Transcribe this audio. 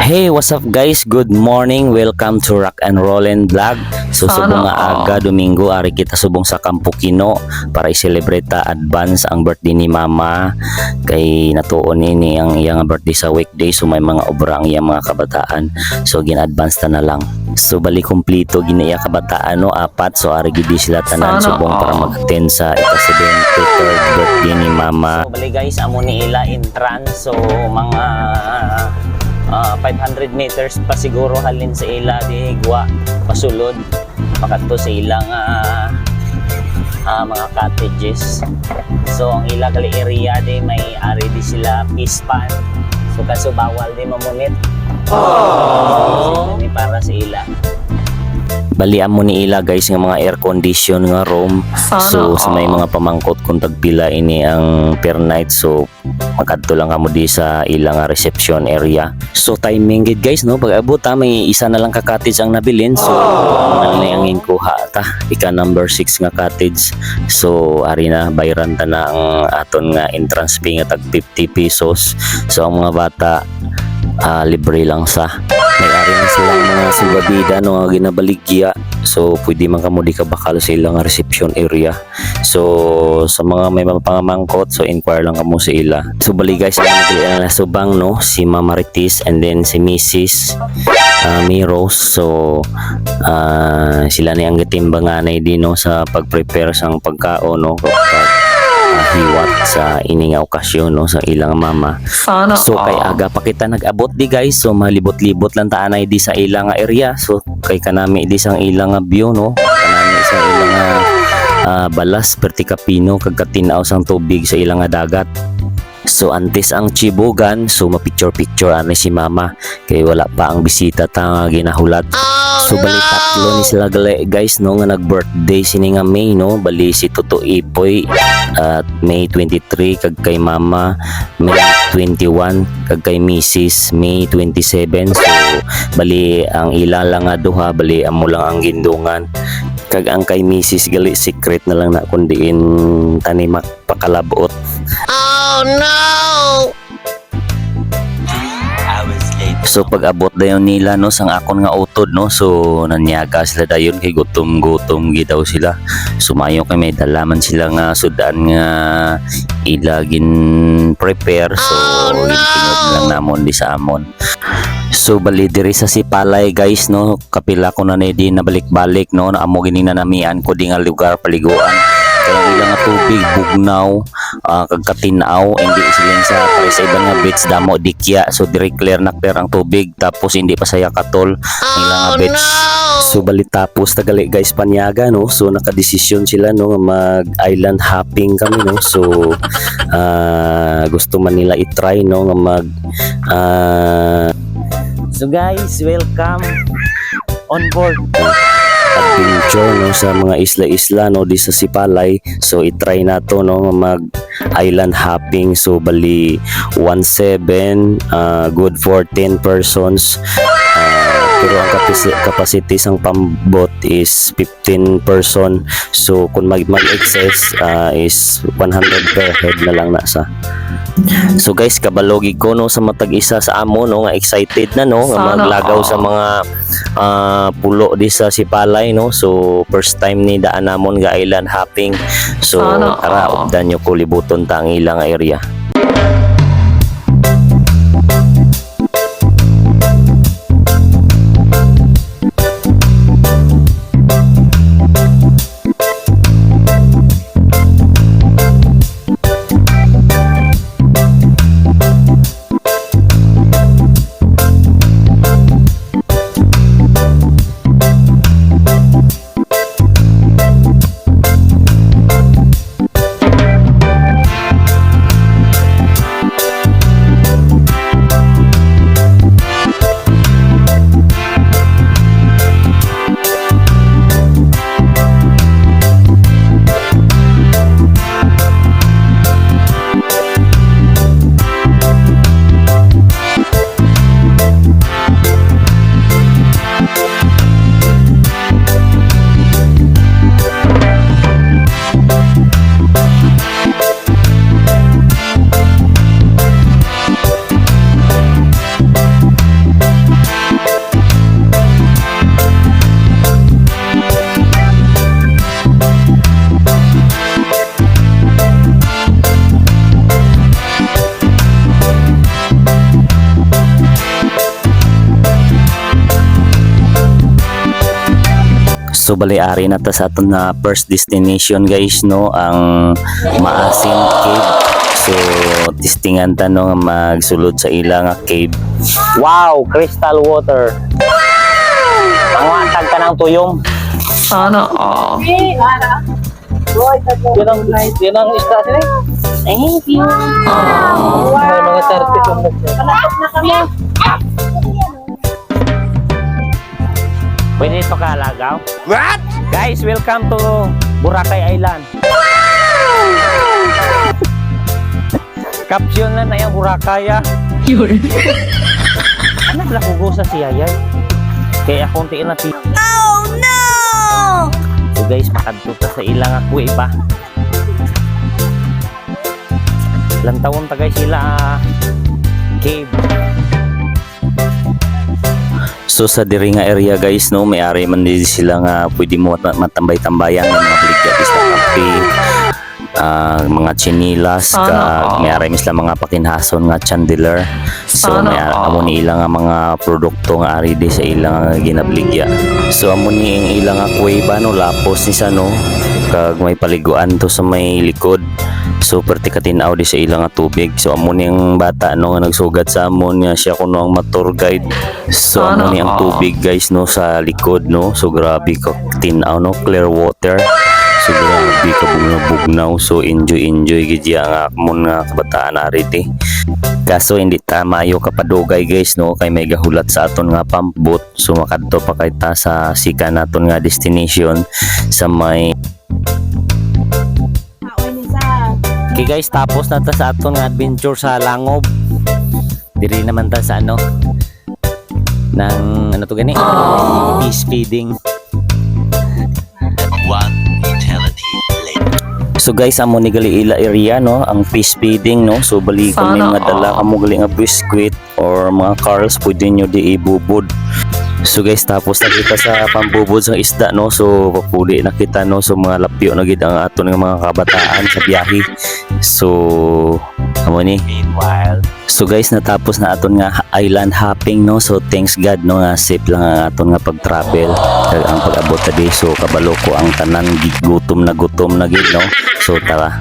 Hey, what's up guys? Good morning. Welcome to Rock and Rollin' Vlog. So subong nga aga Domingo ari kita subong sa Campo Kino para i-celebrate ta advance ang birthday ni Mama. Kay natuon ni ang iyang birthday sa weekday, so may mga obra ang iyang mga kabataan. So gin-advance ta na lang. So bali kompleto ginaiya kabataan no, apat. So ari gid sila tanan subong para mag-attend sa ika-73rd birthday ni Mama. So bali guys, amo ni ila entrance. So mga 500 meters pa siguro halin sa ila di higwa pasulod makadto sa ilang mga cottages. So ang ila kali area di may ari di sila pispan, so kaso bawal di mamunit. So ni para sa ila balian mo ni ila guys nga mga air condition nga room. So sa may mga pamangkot kung tagpila ini ang per night, so makadto lang kamo di sa ilang reception area. So timing gid guys no, pag abot may isa na lang ka cottage ang nabilin. So ano na ang inkuha ta ika number 6 nga cottage. So ari na bayran ta na ang aton nga entrance fee nga tag 50 pesos. So ang mga bata libre lang sa may-ari na silang mga silbabida no nga ginabaligya. So pwede man kamo di ka bakal sa ilang reception area. So sa mga may pangamangkot, so inquire lang kamo sa ila. So bali guys, ang subang no si Mama Ritis and then si Mrs. Miros. So sila ni ang gitimbanganay din no sa pag-prepare sang pagkaon no kapag hiwat sa ini nga okasyon no sa ilang mama. So kay aga pa kita nag-abot di guys, so malibot-libot lang taanay di sa ilang area. So kay kanami di sang ilang view no, kanami sa ilang balas Perticapino kag katinaw sang tubig sa ilang dagat. So antes ang Chibogan, so mapicture-picture ani si Mama kay wala pa ang bisita ta ginahulat. So bali tatlo ni sila guys no nga nag-birthday sini nga May no, bali si Toto Ipoy at May 23 kag kay Mama May 21 kag kay Mrs. May 27. So bali ang ila lang nga duha, bali amo lang ang gindungan kag ang kay Mrs. gali secret na lang na kundiin tanimak pakalabot. Oh no! So pag abot dayon nila no sang akon nga utod no, so nanyaga sila dayon kay gutom gidaw sila. Sumayo kay may dalaman sila nga sudan nga ilagin prepare. So tingog lang namon di sa amon. So bali diri sa Sipalay guys no, kapila ko na di nabalik-balik no, na amo gini na namian ko di nga lugar paliguan. Kaya ilang nga tubig bugnaw kag katinaw, hindi sila sa sa ibang nga beach damo dikya. So dire clear ang tubig tapos hindi pa saya katol ilang nga beach. So bali tapos tagali guys panyaga no, so nakadesisyon sila no mag island hopping kami no. So gusto man nila i-try no nga mag so guys, welcome on board adventure no sa mga isla-isla no di sa Sipalay. So i-try na to no mag island hopping. So bali 17 good for 10 persons. Pero ang capacity sang pambot is 15 person. So kung mag-excess is 100 per head na lang na sa. So guys, kabalogi ko no sa matag isa sa amo no nga excited na no nga maglagaw sa mga pulo di sa Sipalay no. So first time ni daan namon nga island hopping. So tara updan nyo ko libuton ta ang ilang area. So bali-ari na ta sa aton na first destination guys no, ang Maasin Cave. So testingan ta no nga magsulod sa ila nga cave. Wow, crystal water. Ang watag ka ng tuyong. Sana all. Yan ang isda sila. Thank you. May mga tarpit yung Pwede ito kalagaw? What? Guys, welcome to Boracay Island. Caption na na yung Boracay ah. Yun. Ano pala kugo sa siyayay? Kaya konti na ti. Oh no! So guys, makadto ta sa ilang ako iba. Ilang taon ta guys sila cave. So sa diri nga area guys no, may ari man din sila nga pwede mo matambay-tambayan ng mga bligya sa kape. Mga chinilas ka may ari misla mga pakinhason nga chandelier. So may amo ni ilang nga mga produkto nga ari di sa ilang ginabligya. So amo ni ang ilang nga kuweba no, lapos ni sa no, kag may paliguan to sa may likod. So perti katinaw di sa ilang nga tubig. So amo ni ang bata no nga nagsugat sa amon nga siya kuno ang motor guide. So amo ni ang tubig guys no sa likod no. So grabe ka tinaw no, clear water. So grabe ka bugnaw. So enjoy gid ang akmon nga kabataan ariti. Kaso hindi ta maayo kapadugay guys no, kay may gahulat sa aton nga pump boat. So makadto pa kay ta sa sika naton nga destination sa may. Okay guys, tapos na ta sa aton nga adventure sa Langob. Diri naman ta sa ano ng ano to gani? Fish feeding. So guys, amo ni gali ila area no, ang fish feeding no. So bali kung may mga dala kamo gali nga biskwit or mga Carls, pwede nyo di ibubod. So guys, tapos na kita sa pambubod sa isda no. So papuli na kita no, so mga lapyo na gid ang aton nga mga kabataan sa biyahe. So amo ni. Meanwhile, so guys, natapos na aton nga island hopping no. So thanks God no nga safe lang ang aton nga pag-travel kag ang pag-abot ta di. So kabalo ko ang tanan gutom na gid no. So tara.